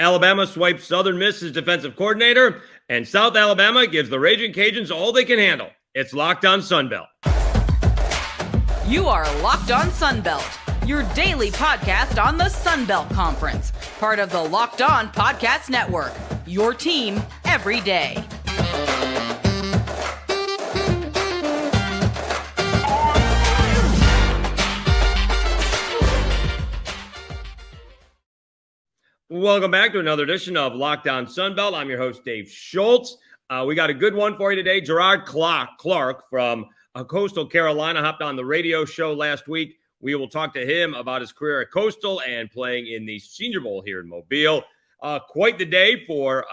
Alabama swipes Southern Miss as defensive coordinator, and South Alabama gives the Ragin Cajuns all they can handle. It's Locked On Sunbelt. You are Locked On Sunbelt, your daily podcast on the Sunbelt Conference, part of the Locked On Podcast Network, your team every day. Welcome back to another edition of Locked On Sunbelt. I'm your host, Dave Schultz. We got a good one for you today. Gerard Clark from Coastal Carolina hopped on the radio show last week. We will talk to him about his career at Coastal and playing in the Senior Bowl here in Mobile. Quite the day for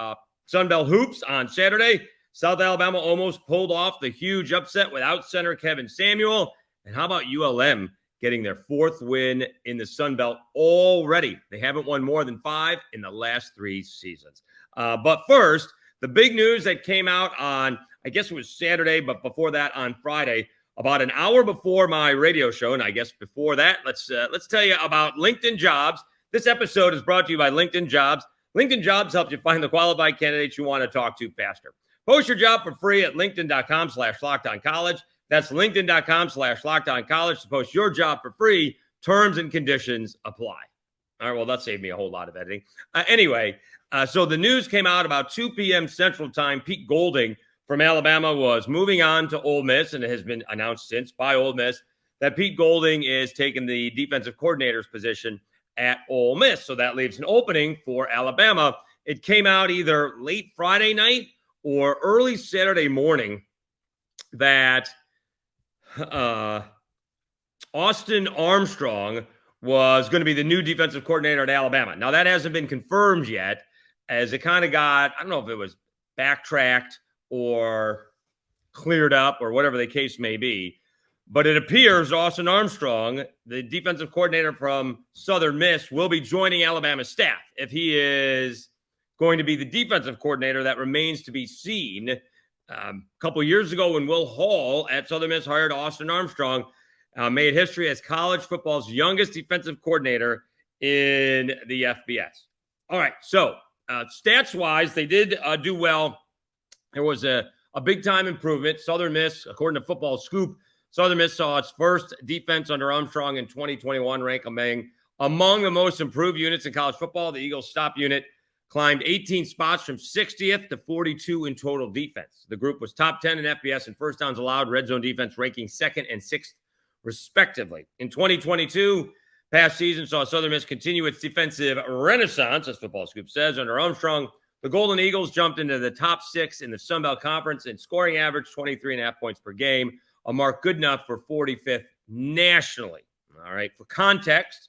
Sunbelt Hoops on Saturday. South Alabama almost pulled off the huge upset without center Kevin Samuel. And how about ULM getting their fourth win in the Sunbelt already? They haven't won more than 5 in the last 3 seasons. But first, the big news that came out on, I guess it was Saturday, but before that on Friday, about an hour before my radio show, and I guess before that, let's tell you about LinkedIn Jobs. This episode is brought to you by LinkedIn Jobs. LinkedIn Jobs helps you find the qualified candidates you want to talk to faster. Post your job for free at linkedin.com/lockedoncollege. That's linkedin.com/lockedoncollege to post your job for free. Terms and conditions apply. All right, well, that saved me a whole lot of editing. Anyway, so the news came out about 2 p.m. Central Time. Pete Golding from Alabama was moving on to Ole Miss, and it has been announced since by Ole Miss that Pete Golding is taking the defensive coordinator's position at Ole Miss. So that leaves an opening for Alabama. It came out either late Friday night or early Saturday morning that Austin Armstrong was going to be the new defensive coordinator at Alabama. Now, that hasn't been confirmed yet, as it kind of got, I don't know if it was backtracked or cleared up or whatever the case may be. But it appears Austin Armstrong, the defensive coordinator from Southern Miss, will be joining Alabama's staff. If he is going to be the defensive coordinator, that remains to be seen. A couple years ago when Will Hall at Southern Miss hired Austin Armstrong, made history as college football's youngest defensive coordinator in the FBS. All right, so stats-wise, they did do well. There was a big-time improvement. Southern Miss, according to Football Scoop, Southern Miss saw its first defense under Armstrong in 2021, rank among the most improved units in college football. The Eagles' stop unit climbed 18 spots from 60th to 42 in total defense. The group was top 10 in FBS and first downs allowed, red zone defense ranking 2nd and 6th, respectively. In 2022, past season saw Southern Miss continue its defensive renaissance, as Football Scoop says. Under Armstrong, the Golden Eagles jumped into the top 6 in the Sun Belt Conference in scoring average, 23.5 points per game, a mark good enough for 45th nationally. All right, for context,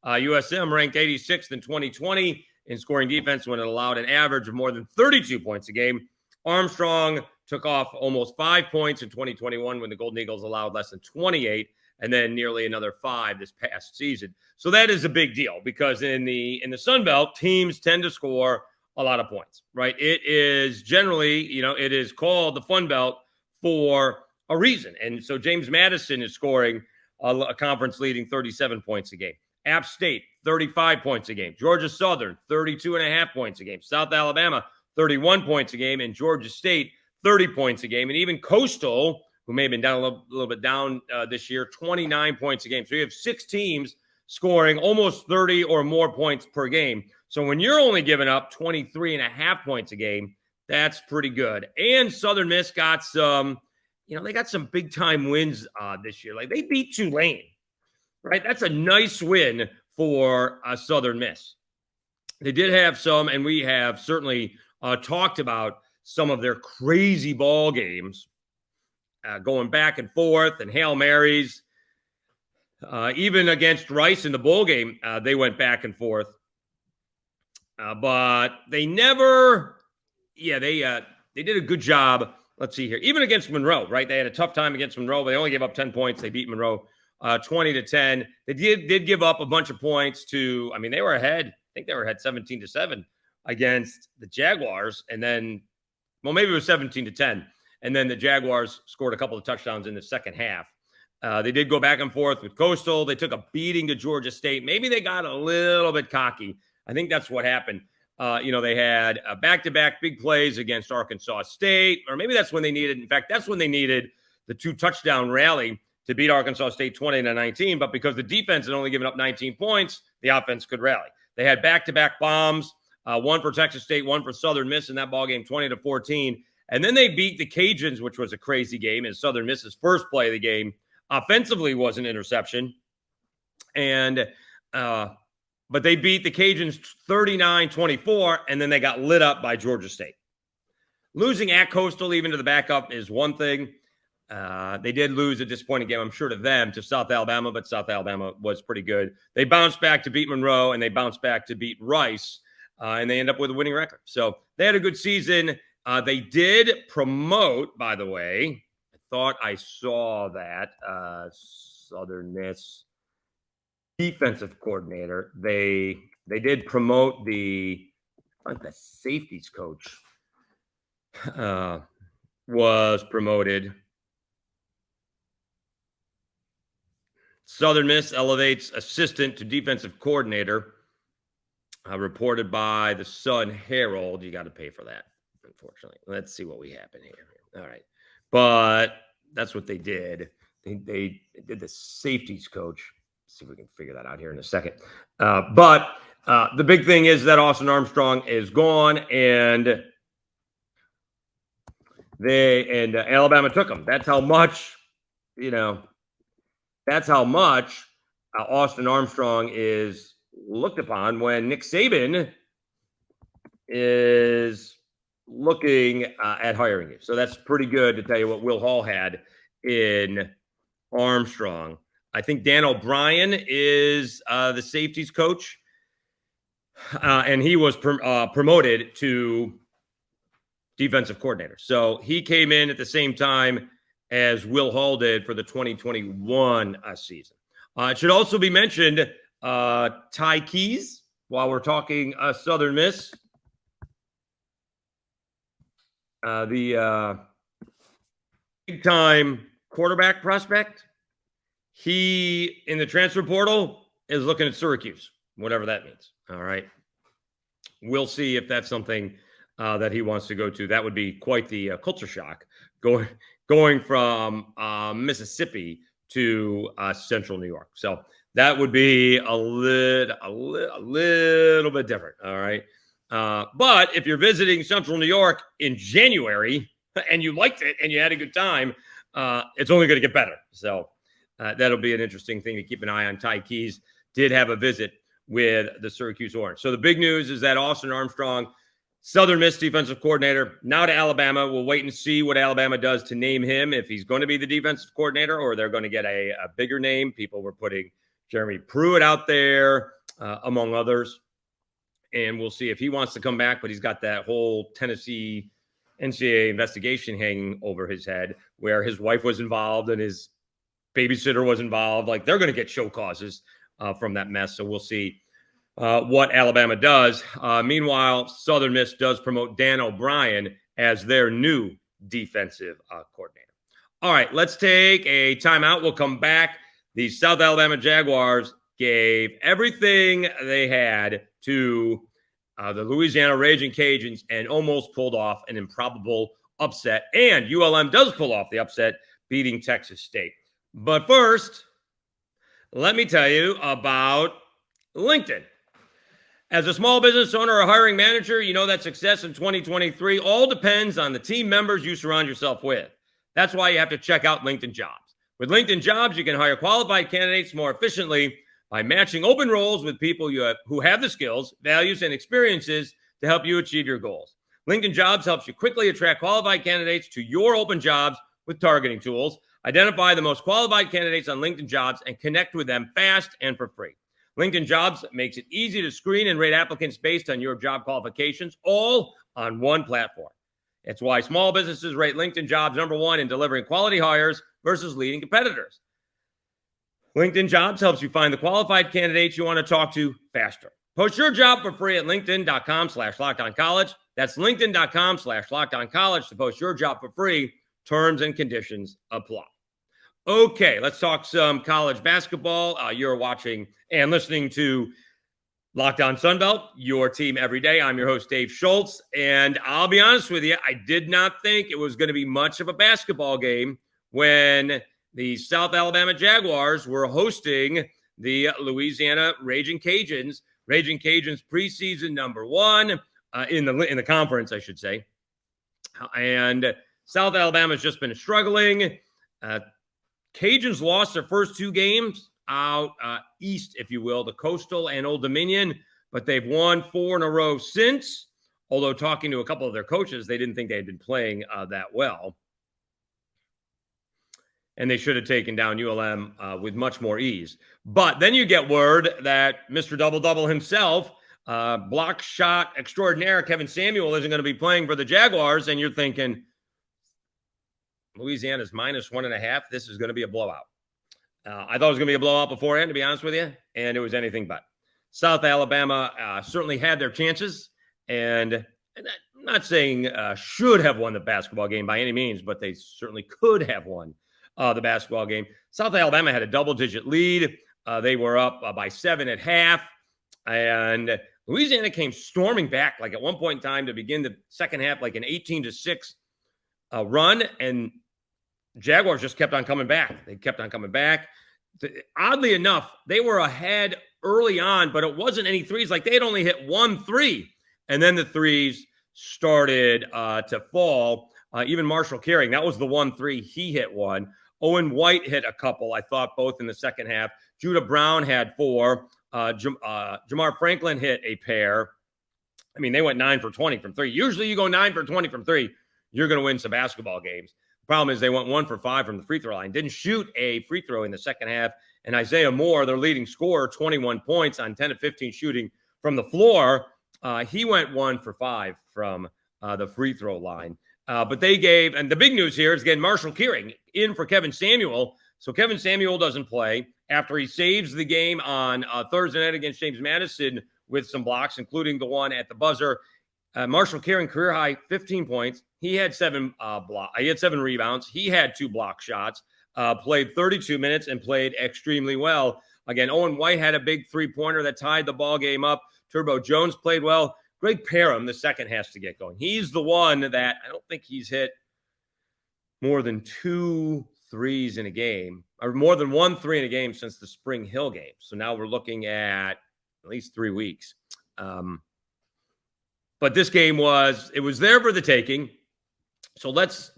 USM ranked 86th in 2020 in scoring defense when it allowed an average of more than 32 points a game. Armstrong took off almost 5 points in 2021 when the Golden Eagles allowed less than 28, and then nearly another 5 this past season. So that is a big deal because in the Sun Belt, teams tend to score a lot of points, right? It is generally, it is called the Fun Belt for a reason. And so James Madison is scoring a conference leading 37 points a game. App State, 35 points a game. Georgia Southern, 32.5 points a game. South Alabama, 31 points a game. And Georgia State, 30 points a game. And even Coastal, who may have been down a little bit down this year, 29 points a game. So you have 6 teams scoring almost 30 or more points per game. So when you're only giving up 23.5 points a game, that's pretty good. And Southern Miss got some, they got some big-time wins this year. Like, they beat Tulane. Right, that's a nice win for Southern Miss. They did have some, and we have certainly talked about some of their crazy ball games going back and forth and Hail Marys. Even against Rice in the bowl game, they went back and forth. But they never, they did a good job. Let's see here. Even against Monroe, right? They had a tough time against Monroe. They only gave up 10 points. They beat Monroe 20-10. They did give up a bunch of points to, they were ahead. I think they were ahead 17-7 against the Jaguars. And then, maybe it was 17-10. And then the Jaguars scored a couple of touchdowns in the second half. They did go back and forth with Coastal. They took a beating to Georgia State. Maybe they got a little bit cocky. I think that's what happened. They had back-to-back big plays against Arkansas State, or maybe that's when they needed. In fact, that's when they needed the 2-touchdown rally to beat Arkansas State 20-19. But because the defense had only given up 19 points, the offense could rally. They had back-to-back bombs, one for Texas State, one for Southern Miss in that ball game, 20-14. And then they beat the Cajuns, which was a crazy game. And Southern Miss's first play of the game offensively was an interception. But they beat the Cajuns 39-24, and then they got lit up by Georgia State. Losing at Coastal, even to the backup, is one thing. They did lose a disappointing game, I'm sure, to them, to South Alabama, but South Alabama was pretty good. They bounced back to beat Monroe, and they bounced back to beat Rice, and they end up with a winning record. So they had a good season. They did promote, by the way. I thought I saw that. Southern Miss defensive coordinator. They did promote the safeties coach was promoted. Southern Miss elevates assistant to defensive coordinator, reported by the Sun Herald. You got to pay for that, unfortunately. Let's see what we have in here. All right. But that's what they did. They did the safeties coach. Let's see if we can figure that out here in a second. But the big thing is that Austin Armstrong is gone, and Alabama took him. That's how much, Austin Armstrong is looked upon when Nick Saban is looking at hiring you. So that's pretty good to tell you what Will Hall had in Armstrong. I think Dan O'Brien is the safeties coach, and he was promoted to defensive coordinator. So he came in at the same time as Will Hall did for the 2021 season. It should also be mentioned, Ty Keys, while we're talking Southern Miss, the big-time quarterback prospect, he, in the transfer portal, is looking at Syracuse, whatever that means. All right. We'll see if that's something that he wants to go to. That would be quite the culture shock, going from Mississippi to Central New York. So that would be a little bit different. All right. But if you're visiting Central New York in January and you liked it and you had a good time, it's only going to get better. So that'll be an interesting thing to keep an eye on. Ty Keys did have a visit with the Syracuse Orange. So the big news is that Austin Armstrong, Southern Miss defensive coordinator, now to Alabama. We'll wait and see what Alabama does to name him, if he's going to be the defensive coordinator or they're going to get a bigger name. People were putting Jeremy Pruitt out there, among others. And we'll see if he wants to come back, but he's got that whole Tennessee NCAA investigation hanging over his head where his wife was involved and his babysitter was involved. Like, they're going to get show causes from that mess. So we'll see what Alabama does. Meanwhile, Southern Miss does promote Dan O'Brien as their new defensive coordinator. All right, let's take a timeout. We'll come back. The South Alabama Jaguars gave everything they had to the Louisiana Ragin Cajuns and almost pulled off an improbable upset. And ULM does pull off the upset, beating Texas State. But first, let me tell you about LinkedIn. As a small business owner or hiring manager, you know that success in 2023 all depends on the team members you surround yourself with. That's why you have to check out LinkedIn Jobs. With LinkedIn Jobs, you can hire qualified candidates more efficiently by matching open roles with people who have the skills, values, and experiences to help you achieve your goals. LinkedIn Jobs helps you quickly attract qualified candidates to your open jobs with targeting tools. Identify the most qualified candidates on LinkedIn Jobs and connect with them fast and for free. LinkedIn Jobs makes it easy to screen and rate applicants based on your job qualifications, all on one platform. It's why small businesses rate LinkedIn Jobs #1 in delivering quality hires versus leading competitors. LinkedIn Jobs helps you find the qualified candidates you want to talk to faster. Post your job for free at linkedin.com/lockedoncollege. That's linkedin.com/lockedoncollege to post your job for free. Terms and conditions apply. Okay, let's talk some college basketball. You're watching and listening to Locked On Sunbelt, your team every day. I'm your host, Dave Schultz. And I'll be honest with you, I did not think it was going to be much of a basketball game when the South Alabama Jaguars were hosting the Louisiana Ragin Cajuns. Ragin Cajuns preseason number one in the conference, I should say. And South Alabama's just been struggling. Cajuns lost their first two games out east, if you will, the Coastal and Old Dominion, but they've won 4 in a row since, although talking to a couple of their coaches, they didn't think they had been playing that well. And they should have taken down ULM with much more ease. But then you get word that Mr. Double-Double himself, block shot extraordinaire Kevin Samuel, isn't going to be playing for the Jaguars, and you're thinking, Louisiana's -1.5, this is going to be a blowout. I thought it was going to be a blowout beforehand, to be honest with you, and it was anything but. South Alabama certainly had their chances, and I'm not saying should have won the basketball game by any means, but they certainly could have won the basketball game. South Alabama had a double-digit lead. They were up by 7 at half, and Louisiana came storming back, like at one point in time to begin the second half, like an 18-6 run, and Jaguars just kept on coming back. They kept on coming back. Oddly enough, they were ahead early on, but it wasn't any threes. Like they had only hit 1 3, and then the threes started to fall. Even Marshall Kering, that was the 1 3. He hit one. Owen White hit a couple, I thought, both in the second half. Judah Brown had 4. Jamar Franklin hit a pair. I mean, they went 9 for 20 from 3. Usually you go 9 for 20 from 3, you're going to win some basketball games. Problem is they went 1 for 5 from the free throw line. Didn't shoot a free throw in the second half. And Isaiah Moore, their leading scorer, 21 points on 10 of 15 shooting from the floor. He went 1 for 5 from the free throw line. But they gave, and the big news here is, again, Marshall Kering in for Kevin Samuel. So Kevin Samuel doesn't play after he saves the game on Thursday night against James Madison with some blocks, including the one at the buzzer. Marshall Kering, career high, 15 points. He had 7 rebounds. He had 2 block shots, played 32 minutes and played extremely well. Again, Owen White had a big 3-pointer that tied the ball game up. Turbo Jones played well. Greg Parham, the second, has to get going. He's the one that I don't think he's hit more than 2 threes in a game, or more than 1 3 in a game since the Spring Hill game. So now we're looking at least 3 weeks. But this game was there for the taking. So let's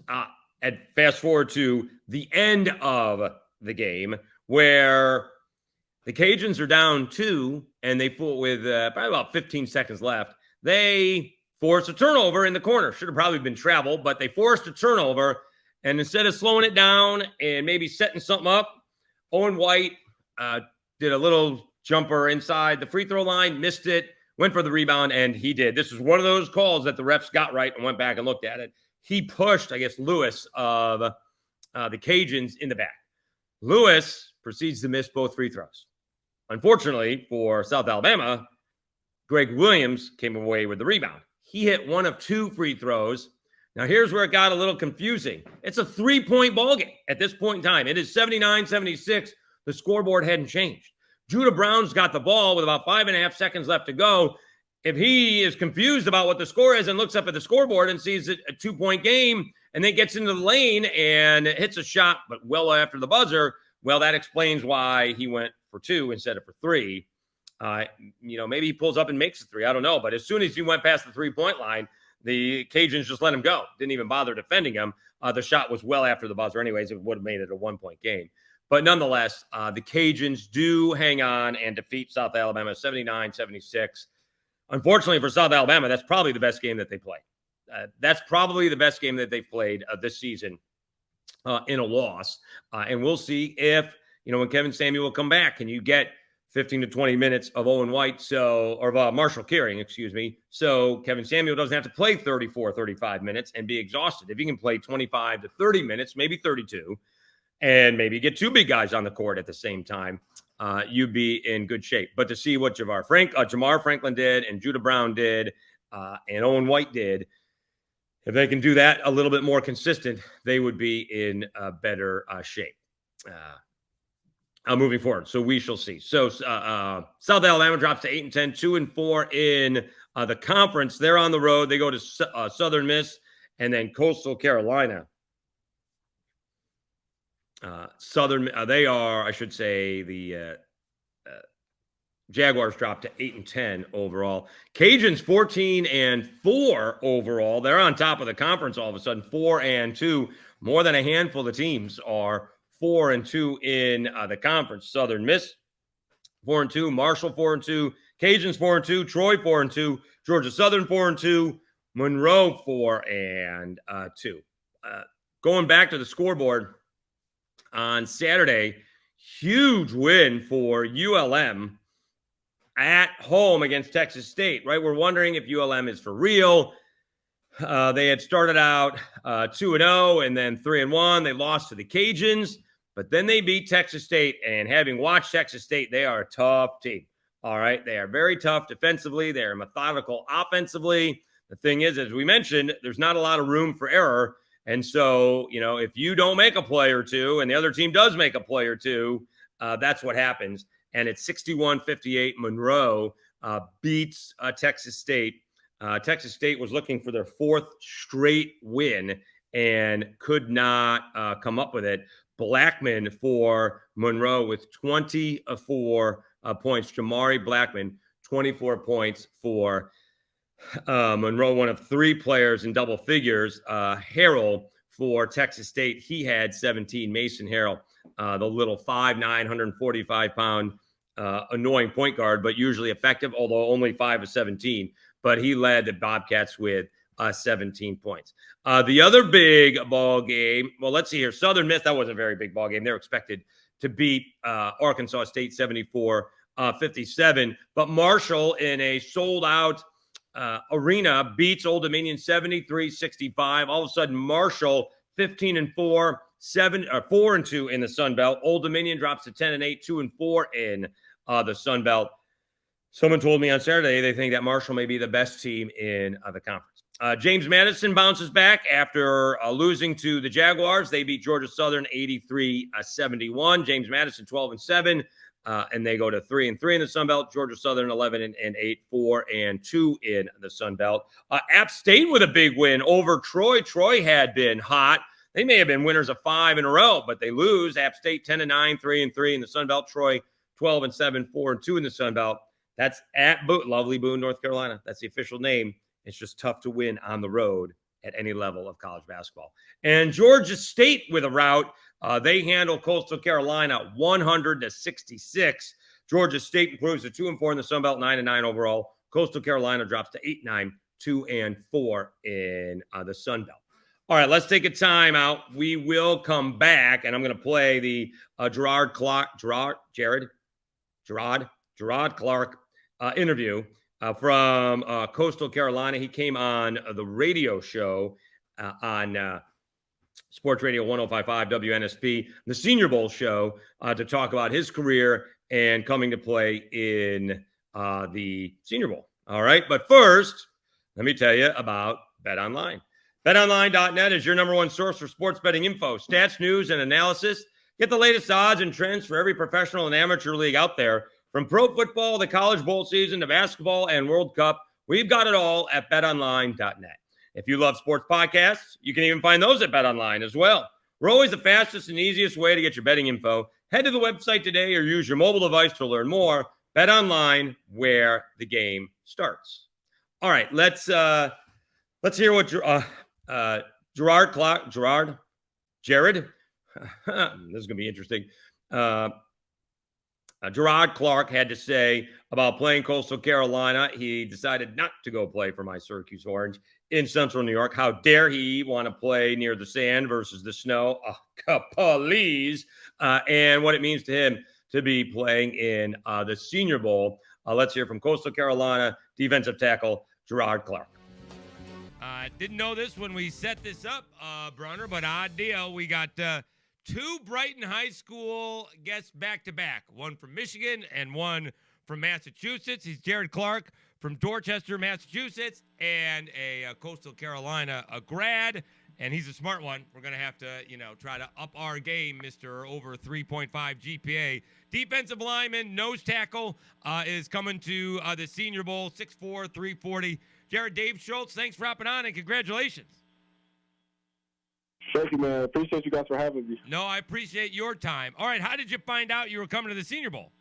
fast forward to the end of the game where the Cajuns are down 2, and they with probably about 15 seconds left. They forced a turnover in the corner. Should have probably been travel, but they forced a turnover. And instead of slowing it down and maybe setting something up, Owen White did a little jumper inside the free throw line, missed it, went for the rebound, and he did. This was one of those calls that the refs got right and went back and looked at it. He pushed, I guess, Lewis of the Cajuns in the back. Lewis proceeds to miss both free throws. Unfortunately for South Alabama, Greg Williams came away with the rebound. He hit 1 of 2 free throws. Now, here's where it got a little confusing. It's a 3-point ball game at this point in time. It is 79-76. The scoreboard hadn't changed. Judah Brown's got the ball with about 5.5 seconds left to go. If he is confused about what the score is and looks up at the scoreboard and sees a 2-point game and then gets into the lane and hits a shot, but well after the buzzer, well, that explains why he went for 2 instead of for 3. Maybe he pulls up and makes a 3. I don't know. But as soon as he went past the 3-point line, the Cajuns just let him go. Didn't even bother defending him. The shot was well after the buzzer anyways. It would have made it a 1-point game. But nonetheless, the Cajuns do hang on and defeat South Alabama 79-76. Unfortunately for South Alabama, that's probably the best game that they play. That's probably the best game that they've played this season in a loss. And we'll see if, when Kevin Samuel will come back, can you get 15 to 20 minutes of Owen White, or Marshall Kering, so Kevin Samuel doesn't have to play 34, 35 minutes and be exhausted. If he can play 25 to 30 minutes, maybe 32, and maybe get 2 big guys on the court at the same time, you'd be in good shape. But to see what Jamar Franklin did and Judah Brown did and Owen White did, if they can do that a little bit more consistent, they would be in better shape. moving forward. So we shall see. So South Alabama drops to 8-10, 2-4 in the conference. They're on the road. They go to Southern Miss and then Coastal Carolina. They are, I should say, the Jaguars dropped to 8-10 overall. Cajuns 14-4 overall. They're on top of the conference all of a sudden, 4-2. More than a handful of teams are 4-2 in the conference. Southern Miss 4-2, Marshall 4-2, Cajuns 4-2, Troy 4-2, Georgia Southern 4-2, Monroe 4-2. Going back to the scoreboard on Saturday, huge win for ULM at home against Texas State, right? We're wondering if ULM is for real. They had started out 2-0 and then 3-1. They lost to the Cajuns, but then they beat Texas State. And having watched Texas State, they are a tough team. All right. They are very tough defensively. They are methodical offensively. The thing is, as we mentioned, there's not a lot of room for error. And so, if you don't make a play or two and the other team does make a play or two, that's what happens. And it's 61-58. Monroe beats Texas State. Texas State was looking for their fourth straight win and could not come up with it. Blackman for Monroe with 24 points. Jamari Blackman, 24 points for Monroe, one of three players in double figures. Harrell for Texas State, he had 17. Mason Harrell, the little 5'9", 145-pound annoying point guard, but usually effective, although only 5 of 17. But he led the Bobcats with 17 points. The other big ball game, well, let's see here. Southern Miss, that was a very big ball game. They're expected to beat Arkansas State 74-57. But Marshall, in a sold-out arena, beats Old Dominion 73-65. All of a sudden, Marshall 15-4, 4-2 in the Sun Belt. Old Dominion drops to 10-8, 2-4 in the Sun Belt. Someone told me on Saturday they think that Marshall may be the best team in the conference. James Madison bounces back after losing to the Jaguars. They beat Georgia Southern 83-71. James Madison 12-7, and they go to 3-3 in the Sun Belt. Georgia Southern 11-8, 4-2 in the Sun Belt. App State with a big win over Troy. Troy had been hot. They may have been winners of 5 in a row, but they lose. App State 10-9, 3-3 in the Sun Belt. Troy 12-7, 4-2 in the Sun Belt. That's at lovely Boone, North Carolina. That's the official name. It's just tough to win on the road at any level of college basketball. And Georgia State with a rout. They handle Coastal Carolina 100-66. Georgia State improves to 2-4 in the Sun Belt, 9-9 overall. Coastal Carolina drops to 8-9, 2-4 in the Sun Belt. All right, let's take a time out. We will come back, and I'm going to play the Gerard Clark interview from Coastal Carolina. He came on the radio show on Sports Radio 105.5 WNSP, the Senior Bowl show, to talk about his career and coming to play in the Senior Bowl. All right, but first, let me tell you about BetOnline. BetOnline.net is your number one source for sports betting info, stats, news, and analysis. Get the latest odds and trends for every professional and amateur league out there. From pro football to college bowl season to basketball and World Cup, we've got it all at betonline.net. If you love sports podcasts, you can even find those at BetOnline as well. We're always the fastest and easiest way to get your betting info. Head to the website today or use your mobile device to learn more. BetOnline, where the game starts. All right, let's hear what Jared. This is going to be interesting. Gerard Clark had to say about playing Coastal Carolina. He decided not to go play for my Syracuse Orange in Central New York. How dare he want to play near the sand versus the snow? Please. And what it means to him to be playing in the Senior Bowl. Let's hear from Coastal Carolina defensive tackle Gerard Clark. Didn't know this when we set this up, Brunner, but odd deal. We got two Brighton High School guests back-to-back, one from Michigan and one from Massachusetts. He's Jared Clark from Dorchester, Massachusetts, and a Coastal Carolina grad. and he's a smart one. We're going to have to, try to up our game, Mr. Over 3.5 GPA. Defensive lineman, nose tackle, is coming to the Senior Bowl, 6'4", 340. Jared, Dave Schultz, thanks for hopping on, and congratulations. Thank you, man. Appreciate you guys for having me. No, I appreciate your time. All right, how did you find out you were coming to the Senior Bowl?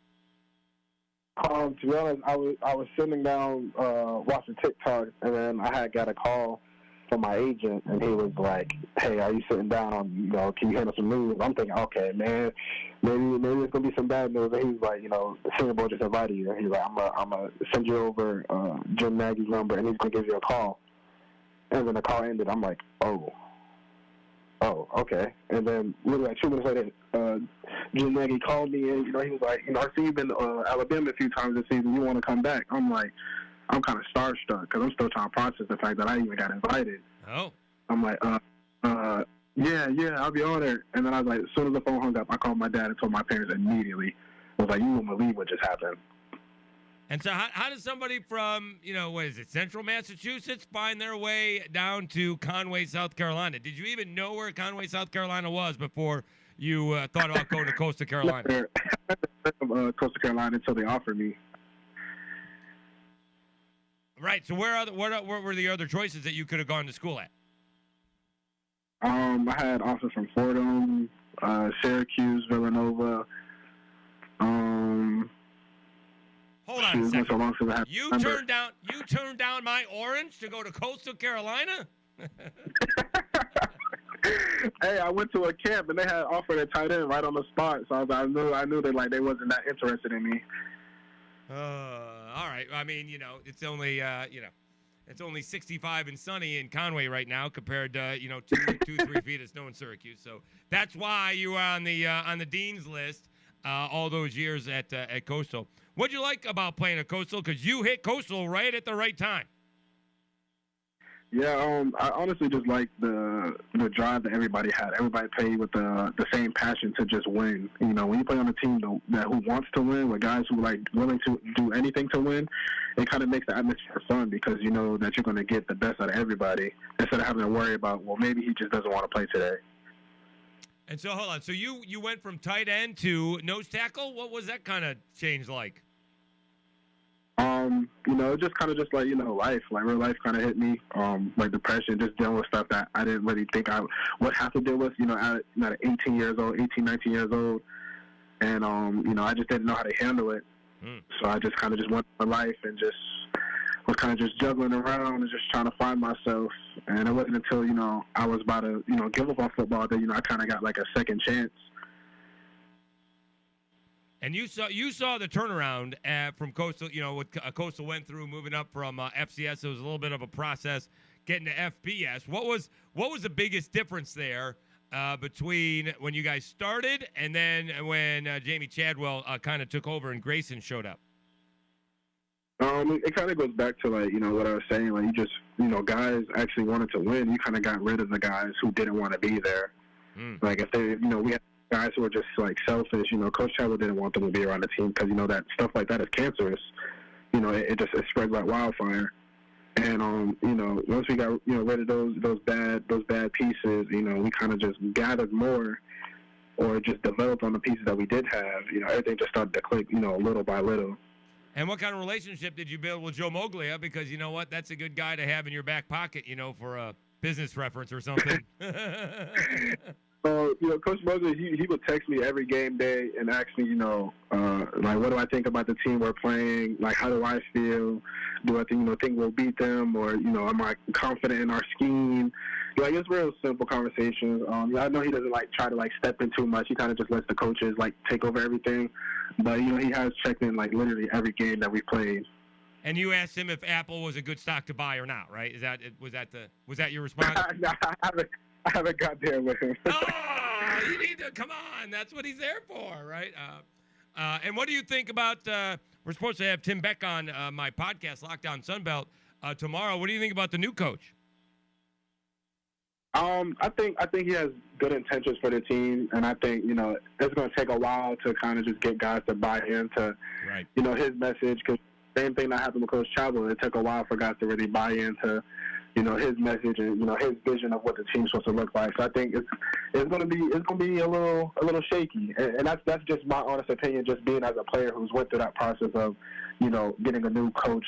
To be honest, I was sitting down watching TikTok, and then I had got a call from my agent, and he was like, "Hey, are you sitting down? Can you handle some news?" I'm thinking, okay, man, maybe it's gonna be some bad news. And he was like, the Senior Bowl just invited you. And he's like, I'm gonna send you over Jim Nagy's number, and he's gonna give you a call. And then the call ended. I'm like, oh, okay. And then literally like 2 minutes later, Jim Nagy called me, and he was like, I see you've been to Alabama a few times this season. You want to come back? I'm like, I'm kind of starstruck because I'm still trying to process the fact that I even got invited. Oh. I'm like, yeah, I'll be honored. And then I was like, as soon as the phone hung up, I called my dad and told my parents immediately. I was like, you won't believe what just happened. And so how does somebody from, what is it, central Massachusetts find their way down to Conway, South Carolina? Did you even know where Conway, South Carolina was before you thought about going to Coastal Carolina? Coastal Carolina until they offered me. Right. So what were the other choices that you could have gone to school at? I had offers from Fordham, Syracuse, Villanova. Hold on a second. You turned down my Orange to go to Coastal Carolina? Hey, I went to a camp and they had offered a tight end right on the spot, so I knew that they wasn't that interested in me. All right. I mean, it's only it's only 65 and sunny in Conway right now compared to 2-3 feet of snow in Syracuse. So that's why you were on the dean's list all those years at Coastal. What'd you like about playing at Coastal? Because you hit Coastal right at the right time. Yeah, I honestly just like the drive that everybody had. Everybody played with the same passion to just win. When you play on a team who wants to win, with guys who willing to do anything to win, it kind of makes the atmosphere fun because you know that you're going to get the best out of everybody instead of having to worry about, well, maybe he just doesn't want to play today. And so hold on. So you went from tight end to nose tackle. What was that kind of change like? Just kind of life, real life kind of hit me, depression, just dealing with stuff that I didn't really think I would have to deal with, at 19 years old. And, I just didn't know how to handle it. So I just kind of went for life and was kind of juggling around and just trying to find myself. And it wasn't until, I was about to, give up on football that, I kind of got a second chance. And you saw the turnaround from Coastal, what Coastal went through moving up from FCS. It was a little bit of a process getting to FBS. What was the biggest difference there between when you guys started and then when Jamie Chadwell kind of took over and Grayson showed up? It kind of goes back to what I was saying. You just guys actually wanted to win. You kind of got rid of the guys who didn't want to be there. If they we had guys who were just selfish. Coach Chadwell didn't want them to be around the team because that stuff like that is cancerous. It spreads like wildfire. And once we got rid of those bad pieces, we kind of just gathered more, or just developed on the pieces that we did have. Everything just started to click, little by little. And what kind of relationship did you build with Joe Moglia? Because you know what, that's a good guy to have in your back pocket, for a business reference or something. Coach Moglia, he would text me every game day and ask me, what do I think about the team we're playing? How do I feel? Do I think we'll beat them? Or, am I confident in our scheme? It's real simple conversations. I know he doesn't try to step in too much. He kind of just lets the coaches take over everything. But, he has checked in literally every game that we played. And you asked him if Apple was a good stock to buy or not, right? Was that your response? No, I haven't got there with him. Oh, you need to come on. That's what he's there for, right? And what do you think about? We're supposed to have Tim Beck on my podcast, Lockdown Sunbelt, tomorrow. What do you think about the new coach? I think he has good intentions for the team, and I think it's going to take a while to kind of just get guys to buy into his message. Because same thing that happened with Coach Chadwell. It took a while for guys to really buy into his message and his vision of what the team's supposed to look like. So I think it's gonna be a little shaky, and that's just my honest opinion, just being as a player who's went through that process of getting a new coach